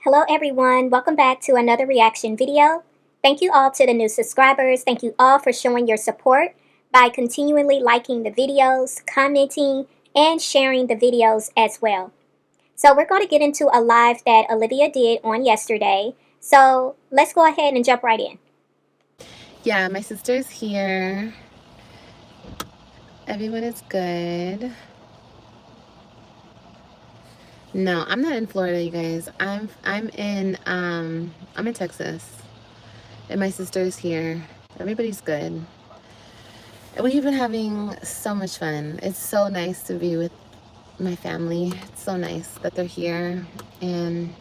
Hello everyone, welcome back to another reaction video. Thank you all to the new subscribers. Thank you all for showing your support by continually liking the videos, commenting, and sharing the videos as well. So we're going to get into a live that Olivia did on yesterday. So let's go ahead and jump right in. Yeah, my sister's here. Everyone is good. No, I'm not in Florida, you guys. I'm in Texas. And my sister's here. Everybody's good. And we've been having so much fun. It's so nice to be with my family. It's so nice that they're here. And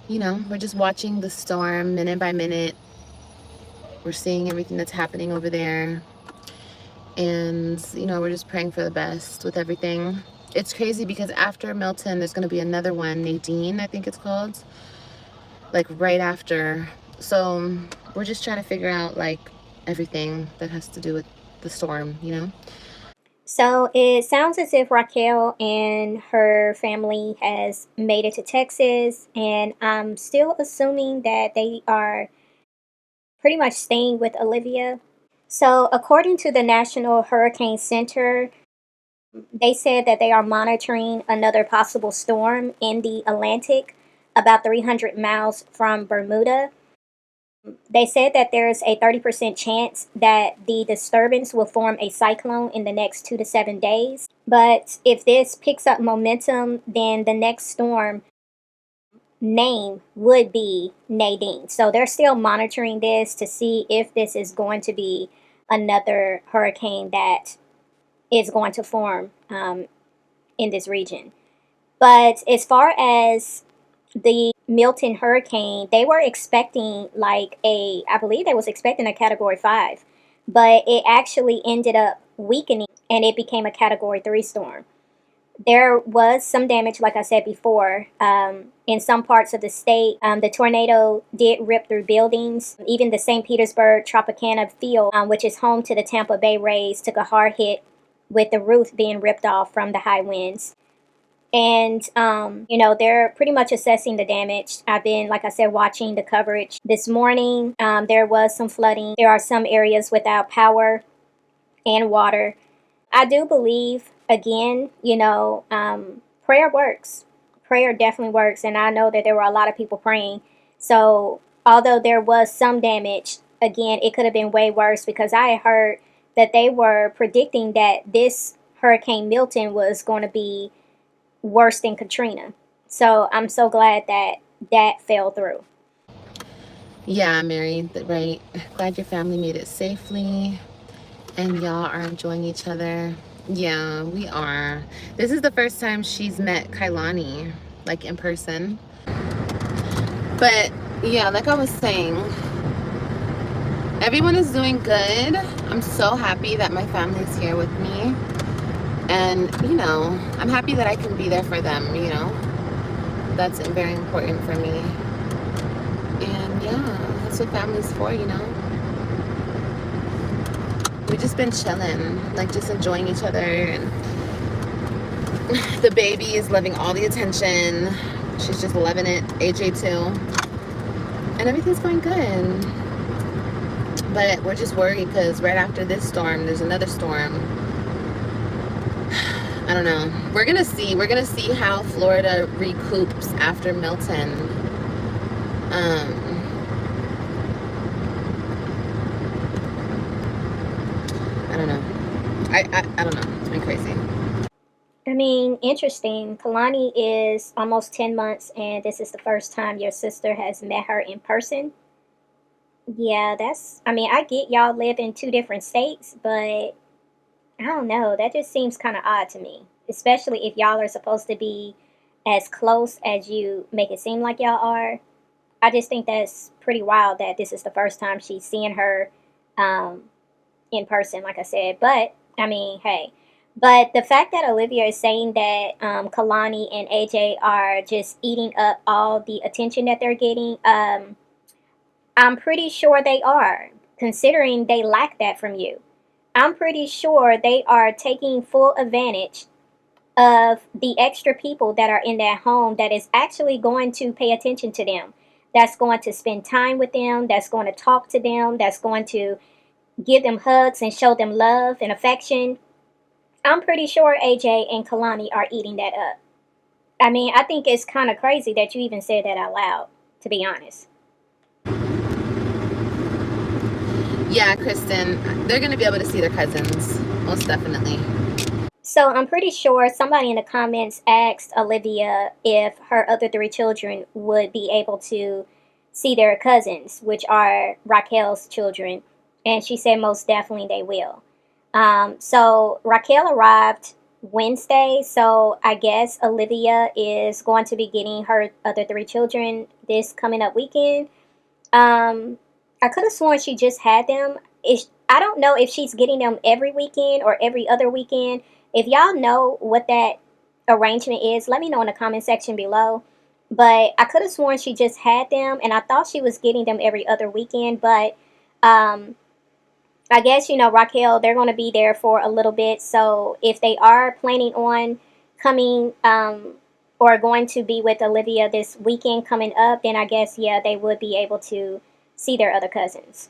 we're just watching the storm minute by minute. We're seeing everything that's happening over there. And we're just praying for the best with everything. It's crazy because after Milton there's going to be another one, Nadine I think it's called, like right after. So we're just trying to figure out like everything that has to do with the storm. So it sounds as if Raquel and her family has made it to Texas, and I'm still assuming that they are pretty much staying with Olivia. So, according to the National Hurricane Center, they said that they are monitoring another possible storm in the Atlantic about 300 miles from Bermuda. They said that there's a 30% chance that the disturbance will form a cyclone in the next 2 to 7 days. But if this picks up momentum, then the next storm name would be Nadine. So they're still monitoring this to see if this is going to be another hurricane that is going to form in this region. But as far as the Milton hurricane, they were expecting I believe they was expecting a category 5, but it actually ended up weakening and it became a category 3 storm. There was some damage, like I said before, in some parts of the state. The tornado did rip through buildings. Even the St. Petersburg Tropicana Field, which is home to the Tampa Bay Rays, took a hard hit with the roof being ripped off from the high winds. And, they're pretty much assessing the damage. I've been, like I said, watching the coverage this morning. There was some flooding. There are some areas without power and water. I do believe, again, prayer works. Prayer definitely works. And I know that there were a lot of people praying. So, although there was some damage, again, it could have been way worse because I had heard that they were predicting that this Hurricane Milton was going to be worse than Katrina. So, I'm so glad that that fell through. Yeah, Mary, right. Glad your family made it safely and y'all are enjoying each other. Yeah, we are. This is the first time she's met Kailani, like in person. But yeah, like I was saying, everyone is doing good. I'm so happy that my family's here with me. And, I'm happy that I can be there for them. That's very important for me. And yeah, that's what family's for. We've just been chilling, like just enjoying each other. And the baby is loving all the attention. She's just loving it. AJ too. And everything's going good. But we're just worried because right after this storm, there's another storm. I don't know. We're gonna see. We're gonna see how Florida recoups after Milton. I don't know. I don't know. I'm crazy. I mean, interesting. Kalani is almost 10 months, and this is the first time your sister has met her in person. Yeah, I get y'all live in two different states, but I don't know. That just seems kind of odd to me, especially if y'all are supposed to be as close as you make it seem like y'all are. I just think that's pretty wild that this is the first time she's seeing her um, in person, like I said. But, hey. But the fact that Olivia is saying that Kalani and AJ are just eating up all the attention that they're getting, I'm pretty sure they are, considering they lack that from you. I'm pretty sure they are taking full advantage of the extra people that are in that home that is actually going to pay attention to them, that's going to spend time with them, that's going to talk to them, that's going to give them hugs and show them love and affection. I'm pretty sure AJ and Kalani are eating that up. I mean, I think it's kind of crazy that you even said that out loud, to be honest. Yeah, Kristen, they're going to be able to see their cousins, most definitely. So I'm pretty sure somebody in the comments asked Olivia if her other three children would be able to see their cousins, which are Raquel's children, and she said most definitely they will. So Raquel arrived Wednesday, so I guess Olivia is going to be getting her other three children this coming up weekend. Um, I could have sworn she just had them. I don't know if she's getting them every weekend or every other weekend. If y'all know what that arrangement is, let me know in the comment section below. But I could have sworn she just had them, and I thought she was getting them every other weekend. But um, I guess, Raquel, they're going to be there for a little bit. So if they are planning on coming or going to be with Olivia this weekend coming up, then I guess, yeah, they would be able to see their other cousins.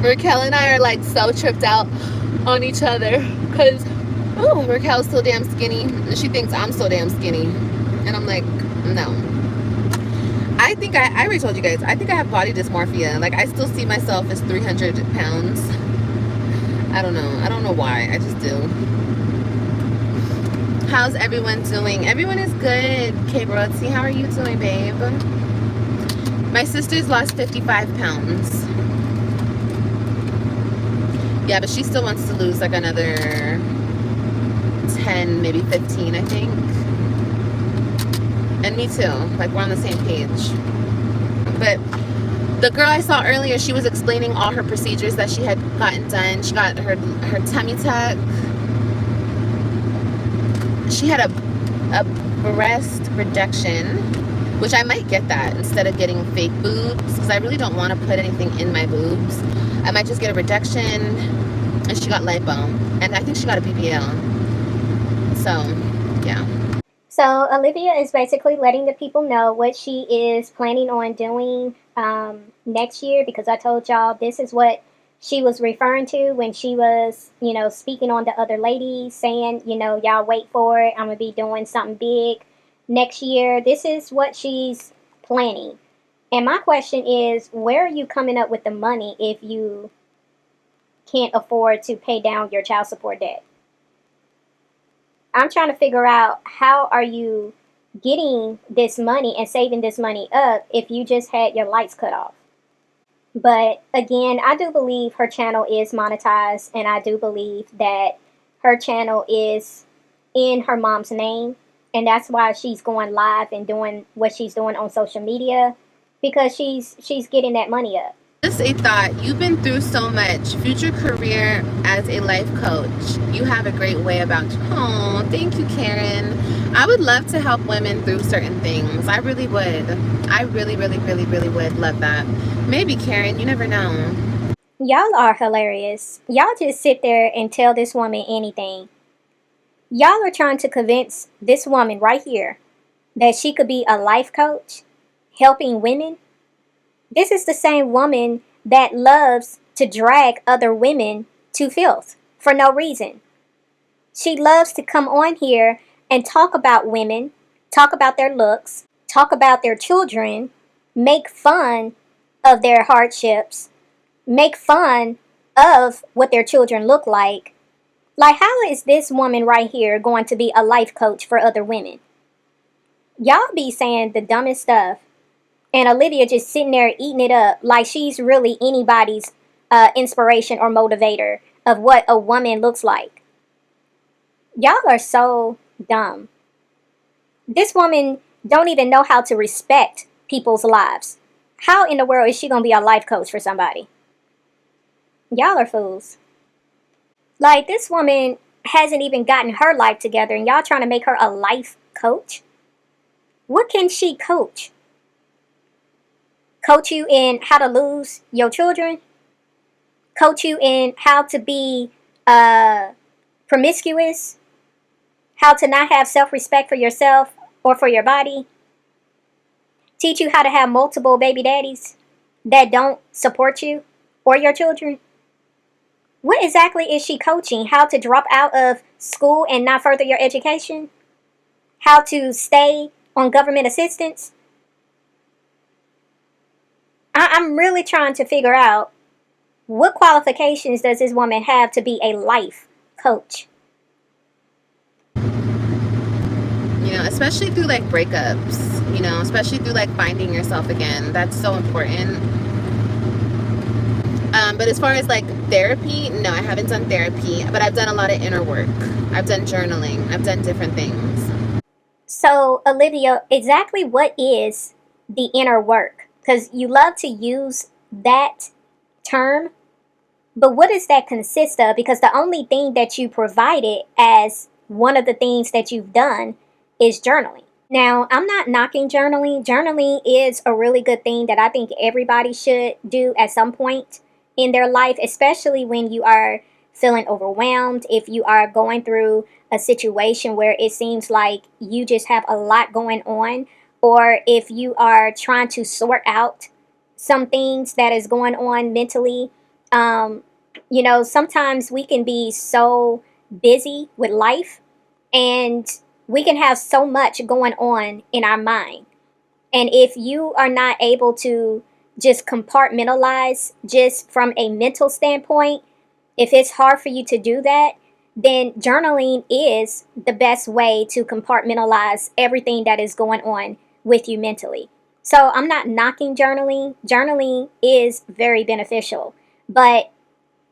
Raquel and I are like so tripped out on each other because Raquel's so damn skinny and she thinks I'm so damn skinny. And I'm like, no. I think I already told you guys, I think I have body dysmorphia. Like, I still see myself as 300 pounds. I don't know. I don't know why. I just do. How's everyone doing? Everyone is good. Okay, Brotzi, how are you doing, babe? My sister's lost 55 pounds. Yeah, but she still wants to lose like another 10, maybe 15, I think. And me too. Like, we're on the same page. But the girl I saw earlier, she was explaining all her procedures that she had gotten done. She got her tummy tuck. She had a breast reduction, which I might get that instead of getting fake boobs, because I really don't want to put anything in my boobs. I might just get a reduction. And she got lipo, and I think she got a BBL. So, yeah. So Olivia is basically letting the people know what she is planning on doing next year, because I told y'all this is what she was referring to when she was, speaking on the other ladies, saying, y'all wait for it. I'm going to be doing something big next year. This is what she's planning. And my question is, where are you coming up with the money if you can't afford to pay down your child support debt? I'm trying to figure out, how are you getting this money and saving this money up if you just had your lights cut off? But again, I do believe her channel is monetized, and I do believe that her channel is in her mom's name, and that's why she's going live and doing what she's doing on social media, because she's getting that money up. Just a thought. You've been through so much. Future career as a life coach. You have a great way about you. Oh, thank you, Karen. I would love to help women through certain things. I really would. I really, really, really, really would love that. Maybe, Karen. You never know. Y'all are hilarious. Y'all just sit there and tell this woman anything. Y'all are trying to convince this woman right here that she could be a life coach helping women. This is the same woman that loves to drag other women to filth for no reason. She loves to come on here and talk about women, talk about their looks, talk about their children, make fun of their hardships, make fun of what their children look like. Like, how is this woman right here going to be a life coach for other women? Y'all be saying the dumbest stuff, and Olivia just sitting there eating it up like she's really anybody's inspiration or motivator of what a woman looks like. Y'all are so dumb. This woman don't even know how to respect people's lives. How in the world is she going to be a life coach for somebody? Y'all are fools. Like, this woman hasn't even gotten her life together, and y'all trying to make her a life coach? What can she coach? Coach you in how to lose your children? Coach you in how to be promiscuous, how to not have self respect for yourself or for your body, teach you how to have multiple baby daddies that don't support you or your children. What exactly is she coaching? How to drop out of school and not further your education? How to stay on government assistance? I'm really trying to figure out what qualifications does this woman have to be a life coach? Especially through like breakups, especially through like finding yourself again. That's so important. But as far as like therapy, no, I haven't done therapy, but I've done a lot of inner work. I've done journaling. I've done different things. So, Olivia, exactly what is the inner work? Because you love to use that term, but what does that consist of? Because the only thing that you provided as one of the things that you've done is journaling. Now, I'm not knocking journaling. Journaling is a really good thing that I think everybody should do at some point in their life, especially when you are feeling overwhelmed, if you are going through a situation where it seems like you just have a lot going on, or if you are trying to sort out some things that is going on mentally. Um, sometimes we can be so busy with life and we can have so much going on in our mind. And if you are not able to just compartmentalize just from a mental standpoint, if it's hard for you to do that, then journaling is the best way to compartmentalize everything that is going on with you mentally. So I'm not knocking journaling. Journaling is very beneficial, but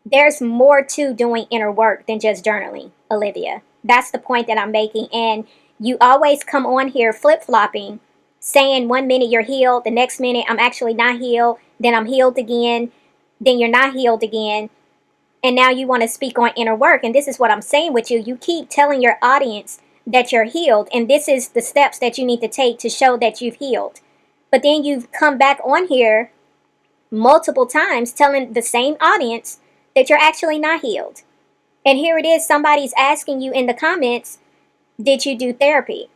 there's more to doing inner work than just journaling, Olivia. That's the point that I'm making. And you always come on here flip flopping, saying 1 minute you're healed, the next minute I'm actually not healed, then I'm healed again, then you're not healed again. And now you want to speak on inner work. And this is what I'm saying with you. You keep telling your audience that you're healed, and this is the steps that you need to take to show that you've healed. But then you've come back on here multiple times telling the same audience that you're actually not healed. And here it is, somebody's asking you in the comments, did you do therapy?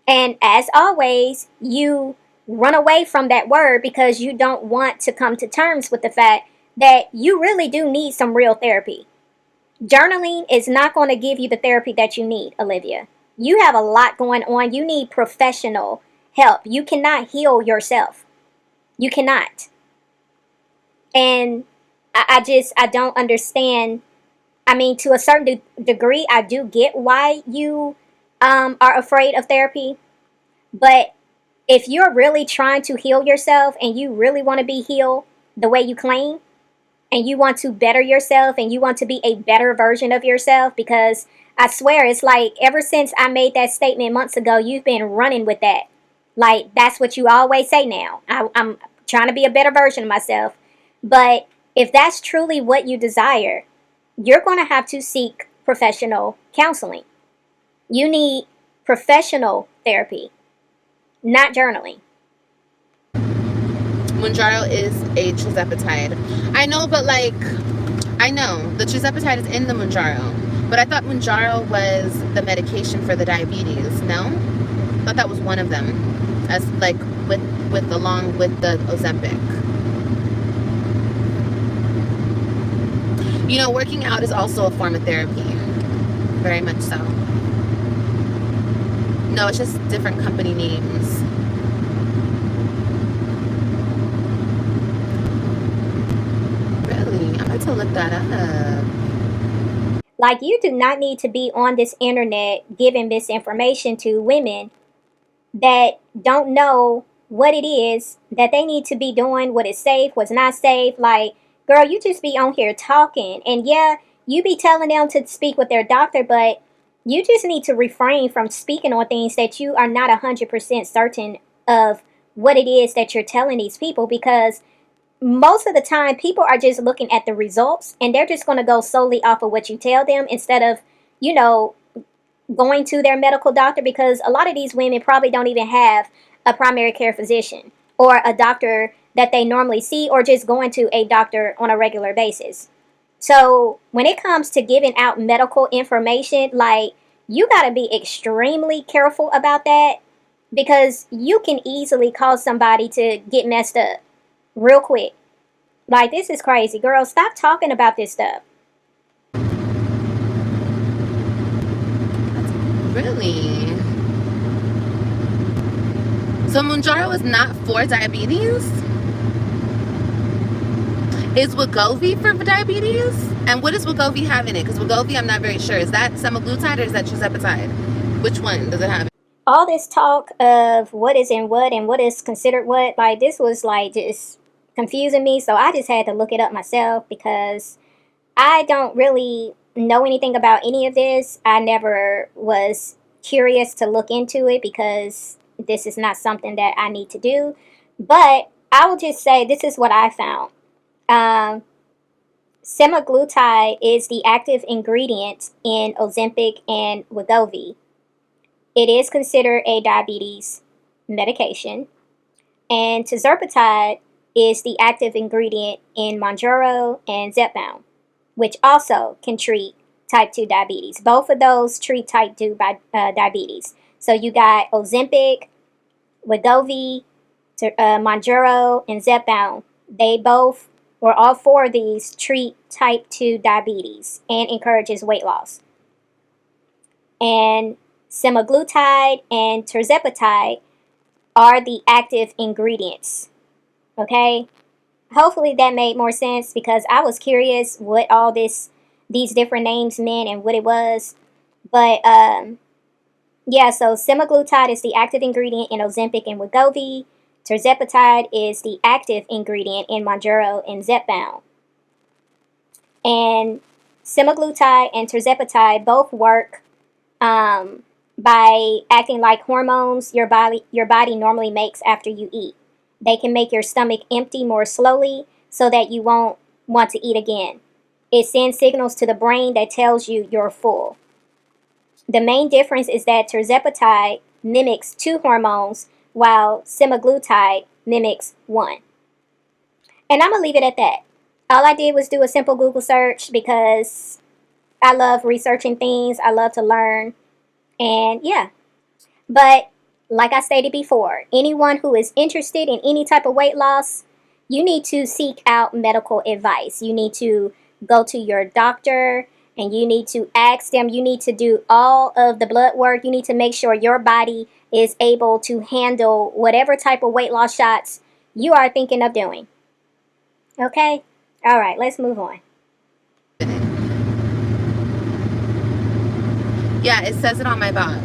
And as always, you run away from that word because you don't want to come to terms with the fact that you really do need some real therapy. Journaling is not going to give you the therapy that you need, Olivia. You have a lot going on. You need professional help. You cannot heal yourself. You cannot. And I don't understand. I mean, to a certain degree, I do get why you are afraid of therapy. But if you're really trying to heal yourself and you really want to be healed the way you claim, and you want to better yourself and you want to be a better version of yourself, because I swear it's like ever since I made that statement months ago, you've been running with that. Like, that's what you always say now. I'm trying to be a better version of myself. But if that's truly what you desire, you're going to have to seek professional counseling. You need professional therapy, not journaling. Mounjaro is a trizepatide. I know, but like, I know the trizepatide is in the Mounjaro, but I thought Mounjaro was the medication for the diabetes. No, I thought that was one of them, as like with along with the Ozempic. Working out is also a form of therapy, very much so. No, it's just different company names. Really, I'm about to look that up. Like, you do not need to be on this internet giving misinformation to women that don't know what it is that they need to be doing, what is safe, what's not safe. Like, girl, you just be on here talking. And yeah, you be telling them to speak with their doctor, but you just need to refrain from speaking on things that you are not 100% certain of what it is that you're telling these people, because most of the time people are just looking at the results and they're just going to go solely off of what you tell them instead of, you know, going to their medical doctor, because a lot of these women probably don't even have a primary care physician or a doctor that they normally see, or just going to a doctor on a regular basis. So when it comes to giving out medical information, like, you got to be extremely careful about that, because you can easily cause somebody to get messed up real quick. Like, this is crazy. Girl, stop talking about this stuff. Really? So Mounjaro is not for diabetes? Is Wegovy for diabetes? And what does Wegovy have in it? Because Wegovy, I'm not very sure. Is that semaglutide or is that tirzepatide? Which one does it have? All this talk of what is in what and what is considered what, like, this was like just confusing me. So I just had to look it up myself, because I don't really know anything about any of this. I never was curious to look into it, because this is not something that I need to do. But I will just say this is what I found. Um, Semaglutide is the active ingredient in Ozempic and Wegovy. It is considered a diabetes medication. And tirzepatide is the active ingredient in Mounjaro and Zepbound, which also can treat type 2 diabetes. Both of those treat type 2 diabetes. So you got Ozempic, Wegovy, Mounjaro, and Zepbound. They both, or all four of these, treat type 2 diabetes and encourages weight loss. And semaglutide and tirzepatide are the active ingredients. Okay? Hopefully that made more sense, because I was curious what all these different names meant and what it was. But yeah, so semaglutide is the active ingredient in Ozempic and Wegovy. Tirzepatide is the active ingredient in Mounjaro and Zepbound. And semaglutide and tirzepatide both work by acting like hormones your body normally makes after you eat. They can make your stomach empty more slowly so that you won't want to eat again. It sends signals to the brain that tells you you're full. The main difference is that tirzepatide mimics two hormones while semaglutide mimics one. And I'm going to leave it at that. All I did was do a simple Google search, because I love researching things. I love to learn. And yeah. But like I stated before, anyone who is interested in any type of weight loss, you need to seek out medical advice. You need to go to your doctor and you need to ask them. You need to do all of the blood work. You need to make sure your body is able to handle whatever type of weight loss shots you are thinking of doing. Okay? All right, let's move on. Yeah, it says it on my box.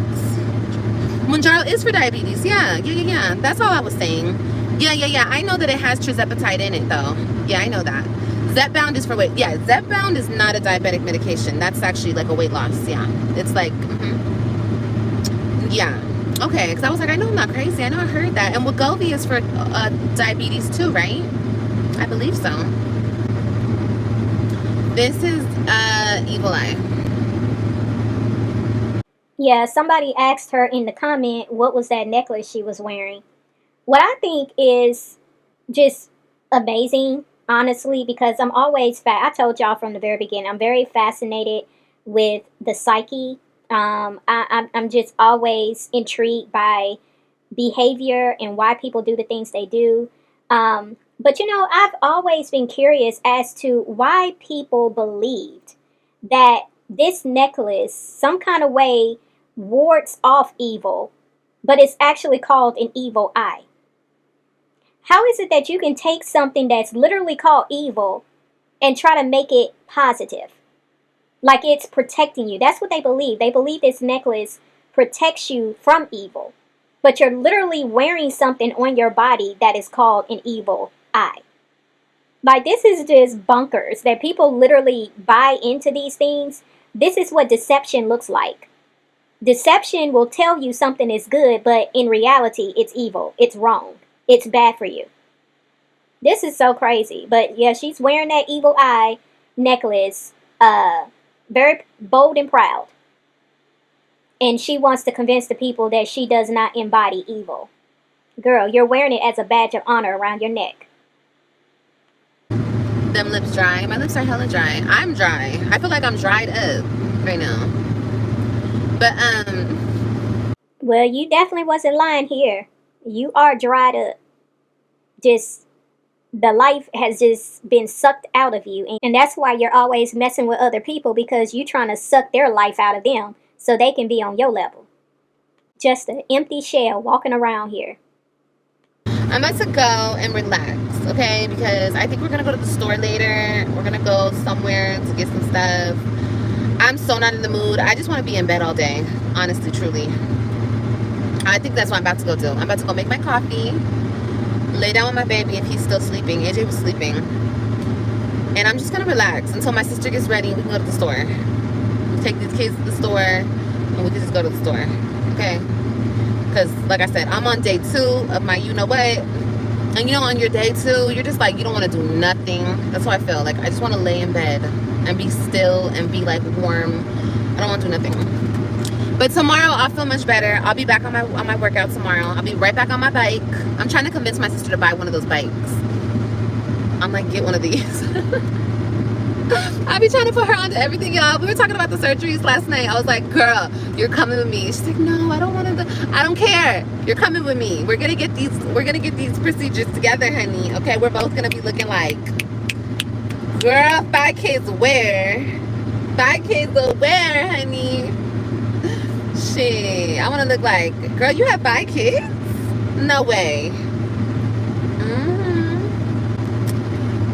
Mounjaro is for diabetes. Yeah. That's all I was saying. Yeah. I know that it has tirzepatide in it, though. Yeah, I know that. Zepbound is for weight. Yeah, Zepbound is not a diabetic medication. That's actually like a weight loss. Yeah, it's like, yeah. Okay, because I was like, I know I'm not crazy. I know I heard that. And Wegovy is for diabetes too, right? I believe so. This is Evil Eye. Yeah, somebody asked her in the comment what was that necklace she was wearing. What I think is just amazing, honestly, because I'm always I told y'all from the very beginning, I'm very fascinated with the psyche. I'm just always intrigued by behavior and why people do the things they do. But I've always been curious as to why people believed that this necklace, some kind of way, wards off evil, but it's actually called an evil eye. How is it that you can take something that's literally called evil and try to make it positive? Like it's protecting you. That's what they believe. They believe this necklace protects you from evil. But you're literally wearing something on your body that is called an evil eye. Like, this is just bunkers that people literally buy into these things. This is what deception looks like. Deception will tell you something is good, but in reality, it's evil. It's wrong. It's bad for you. This is so crazy. But yeah, she's wearing that evil eye necklace, very bold and proud. And she wants to convince the people that she does not embody evil. Girl, you're wearing it as a badge of honor around your neck. Them lips dry. My lips are hella dry. I'm dry. I feel like I'm dried up right now. But Well, you definitely wasn't lying here. You are dried up. Just the life has just been sucked out of you, and that's why you're always messing with other people because you're trying to suck their life out of them so they can be on your level. Just an empty shell walking around here. I'm about to go and relax, okay? Because I think we're gonna go to the store later. We're gonna go somewhere to get some stuff. I'm so not in the mood. I just want to be in bed all day, honestly, truly. I think that's what I'm about to go do. I'm about to go make my coffee, lay down with my baby if he's still sleeping. AJ was sleeping. And I'm just gonna relax until my sister gets ready and we can go to the store. We'll take these kids to the store and we can just go to the store, okay? Because, like I said, I'm on day 2 of my you-know-what. And, on your day 2, you're just like, you don't want to do nothing. That's how I feel. Like, I just want to lay in bed and be still and be, like, warm. I don't want to do nothing. But tomorrow, I'll feel much better. I'll be back on my workout tomorrow. I'll be right back on my bike. I'm trying to convince my sister to buy one of those bikes. I'm like, get one of these. I be trying to put her onto everything, y'all. We were talking about the surgeries last night. I was like, girl, you're coming with me. She's like, no, I don't want to. I don't care. You're coming with me. We're gonna get these procedures together, honey. Okay, we're both gonna be looking like, girl, 5 kids where? 5 kids where, honey? Shit, I want to look like, girl, you have 5 kids? No way.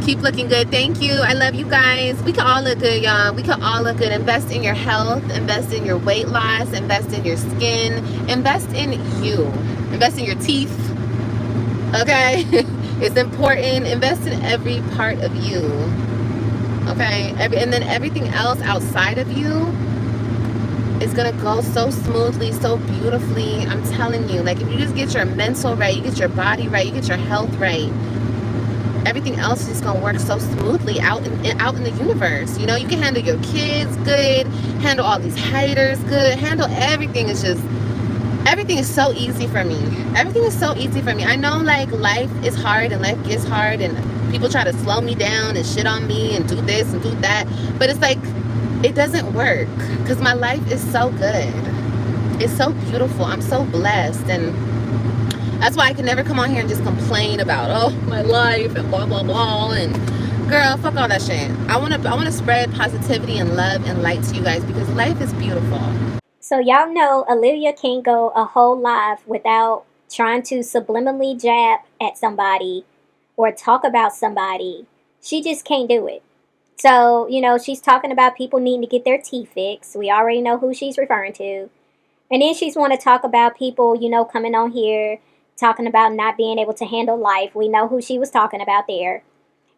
Keep looking good. Thank you. I love you guys. We can all look good, y'all. We can all look good. Invest in your health. Invest in your weight loss. Invest in your skin. Invest in you. Invest in your teeth. Okay? It's important. Invest in every part of you. Okay? And then everything else outside of you is going to go so smoothly, so beautifully. I'm telling you. Like, if you just get your mental right, you get your body right, you get your health right, everything else is gonna work so smoothly out in the universe. You can handle your kids good, handle all these haters good, handle everything. Everything is so easy for me. Everything is so easy for me. I know, like, life is hard and life gets hard and people try to slow me down and shit on me and do this and do that, but it's like, it doesn't work because my life is so good. It's so beautiful. I'm so blessed, and that's why I can never come on here and just complain about, oh, my life and blah, blah, blah. And girl, fuck all that shit. I want to spread positivity and love and light to you guys because life is beautiful. So y'all know Olivia can't go a whole live without trying to subliminally jab at somebody or talk about somebody. She just can't do it. So, she's talking about people needing to get their teeth fixed. We already know who she's referring to. And then she's want to talk about people, coming on here talking about not being able to handle life. We know who she was talking about there.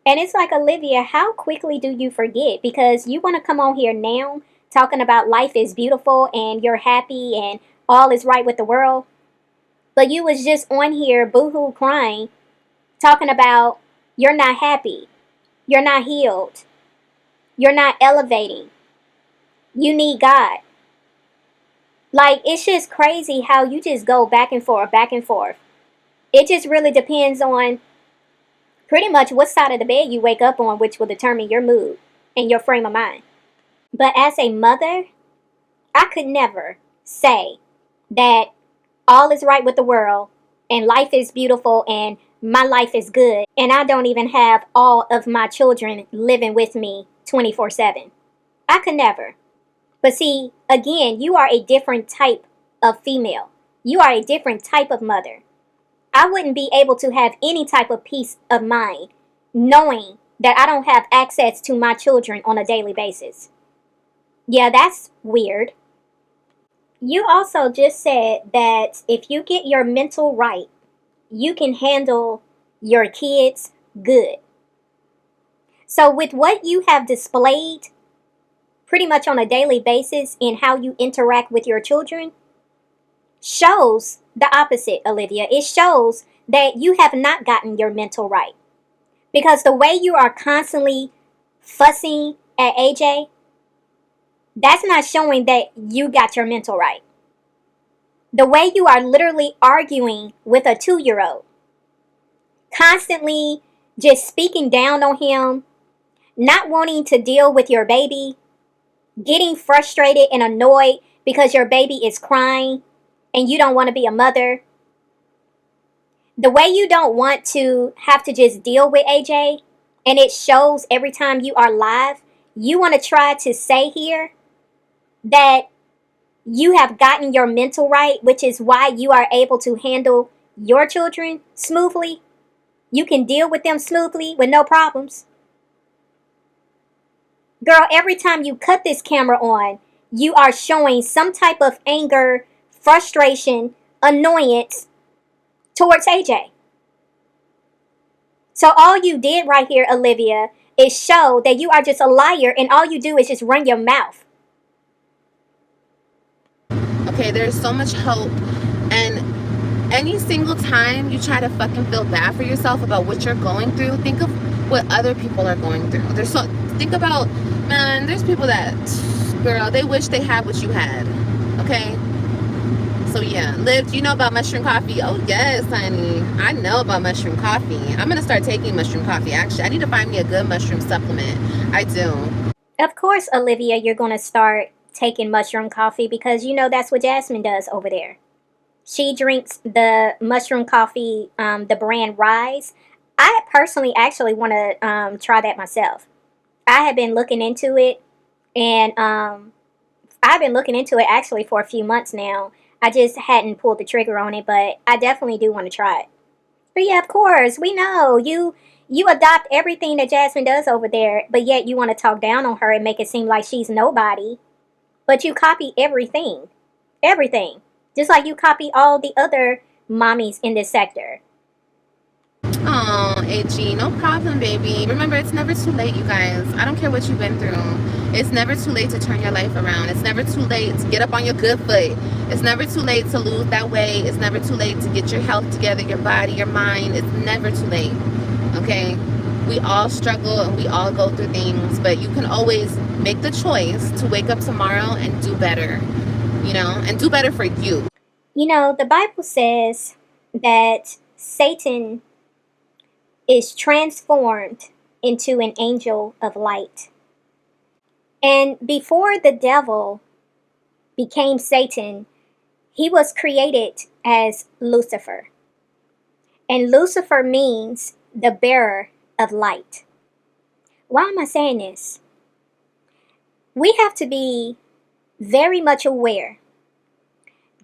And it's like, Olivia, how quickly do you forget? Because you want to come on here now talking about life is beautiful and you're happy and all is right with the world. But you was just on here boohoo crying, talking about you're not happy, you're not healed, you're not elevating, you need God. Like, it's just crazy how you just go back and forth, back and forth. It just really depends on pretty much what side of the bed you wake up on, which will determine your mood and your frame of mind. But as a mother, I could never say that all is right with the world and life is beautiful and my life is good and I don't even have all of my children living with me 24/7. I could never. But see, again, you are a different type of female. You are a different type of mother. I wouldn't be able to have any type of peace of mind knowing that I don't have access to my children on a daily basis. Yeah, that's weird. You also just said that if you get your mental right, you can handle your kids good. So, with what you have displayed pretty much on a daily basis in how you interact with your children, shows the opposite, Olivia. It shows that you have not gotten your mental right. Because the way you are constantly fussing at AJ, that's not showing that you got your mental right. The way you are literally arguing with a 2-year-old, constantly just speaking down on him, not wanting to deal with your baby, getting frustrated and annoyed because your baby is crying and you don't want to be a mother. The way you don't want to have to just deal with AJ, and it shows every time you are live, you want to try to say here that you have gotten your mental right, which is why you are able to handle your children smoothly. You can deal with them smoothly with no problems. Girl, every time you cut this camera on, you are showing some type of anger, frustration, annoyance towards AJ. So all you did right here, Olivia, is show that you are just a liar and all you do is just run your mouth. Okay, there's so much hope, and any single time you try to fucking feel bad for yourself about what you're going through, think of what other people are going through. Think about, man, there's people that, girl, they wish they had what you had. Okay? So yeah, Liv, do you know about mushroom coffee? Oh yes, honey, I know about mushroom coffee. I'm gonna start taking mushroom coffee. Actually, I need to find me a good mushroom supplement. I do. Of course, Olivia, you're going to start taking mushroom coffee because you know that's what Jasmine does over there. She drinks the mushroom coffee, the brand Rise. I personally actually want to try that myself. I have been looking into it, and I've been looking into it actually for a few months now. I just hadn't pulled the trigger on it, but I definitely do want to try it. But yeah, of course, we know you adopt everything that Jasmine does over there, but yet you want to talk down on her and make it seem like she's nobody. But you copy everything. Everything. Just like you copy all the other mommies in this sector. Oh, AG, no problem, baby. Remember, it's never too late, you guys. I don't care what you've been through. It's never too late to turn your life around. It's never too late to get up on your good foot. It's never too late to lose that weight. It's never too late to get your health together, your body, your mind. It's never too late, okay? We all struggle and we all go through things, but you can always make the choice to wake up tomorrow and do better, and do better for you. You know, the Bible says that Satan is transformed into an angel of light. And before the devil became Satan, he was created as Lucifer. And Lucifer means the bearer of light. Why am I saying this? We have to be very much aware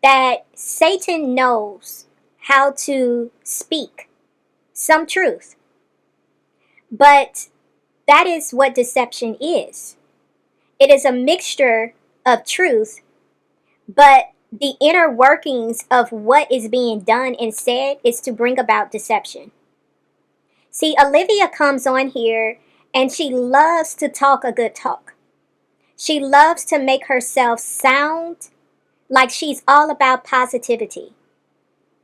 that Satan knows how to speak some truth. But that is what deception is. It is a mixture of truth, but the inner workings of what is being done and said is to bring about deception. See, Olivia comes on here and she loves to talk a good talk. She loves to make herself sound like she's all about positivity,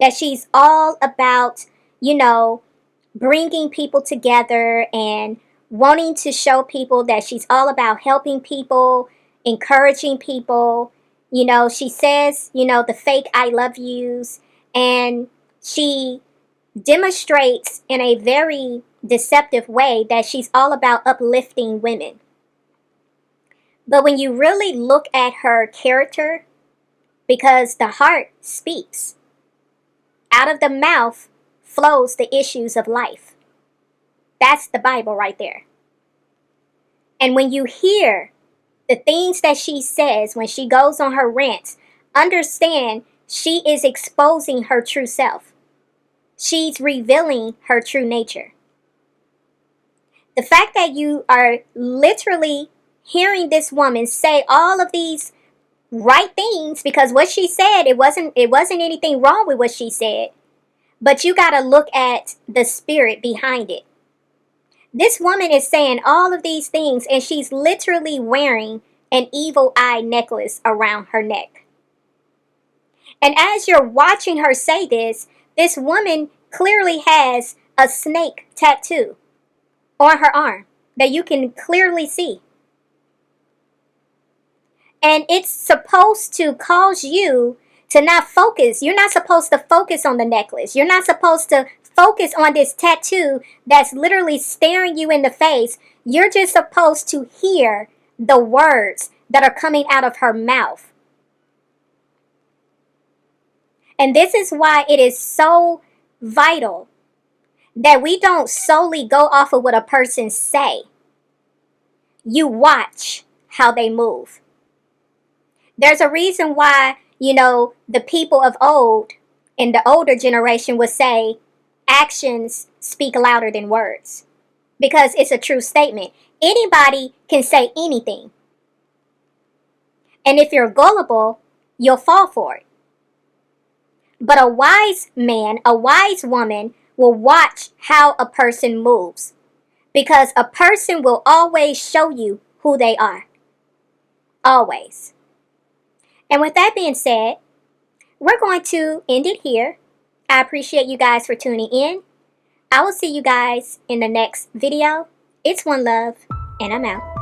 that she's all about, bringing people together and wanting to show people that she's all about helping people, encouraging people. She says, the fake I love yous, and she demonstrates in a very deceptive way that she's all about uplifting women. But when you really look at her character, because the heart speaks, out of the mouth flows the issues of life. That's the Bible right there. And when you hear the things that she says when she goes on her rants, understand she is exposing her true self. She's revealing her true nature. The fact that you are literally hearing this woman say all of these right things, because what she said, it wasn't anything wrong with what she said, but you got to look at the spirit behind it. This woman is saying all of these things and she's literally wearing an evil eye necklace around her neck. And as you're watching her say this woman clearly has a snake tattoo on her arm that you can clearly see. And it's supposed to cause you to not focus. You're not supposed to focus on the necklace. You're not supposed to focus on this tattoo that's literally staring you in the face. You're just supposed to hear the words that are coming out of her mouth. And this is why it is so vital that we don't solely go off of what a person say. You watch how they move. There's a reason why, the people of old, in the older generation, would say actions speak louder than words. Because it's a true statement. Anybody can say anything. And if you're gullible, you'll fall for it. But a wise man, a wise woman will watch how a person moves. Because a person will always show you who they are. Always. And with that being said, we're going to end it here. I appreciate you guys for tuning in. I will see you guys in the next video. It's OneLove, and I'm out.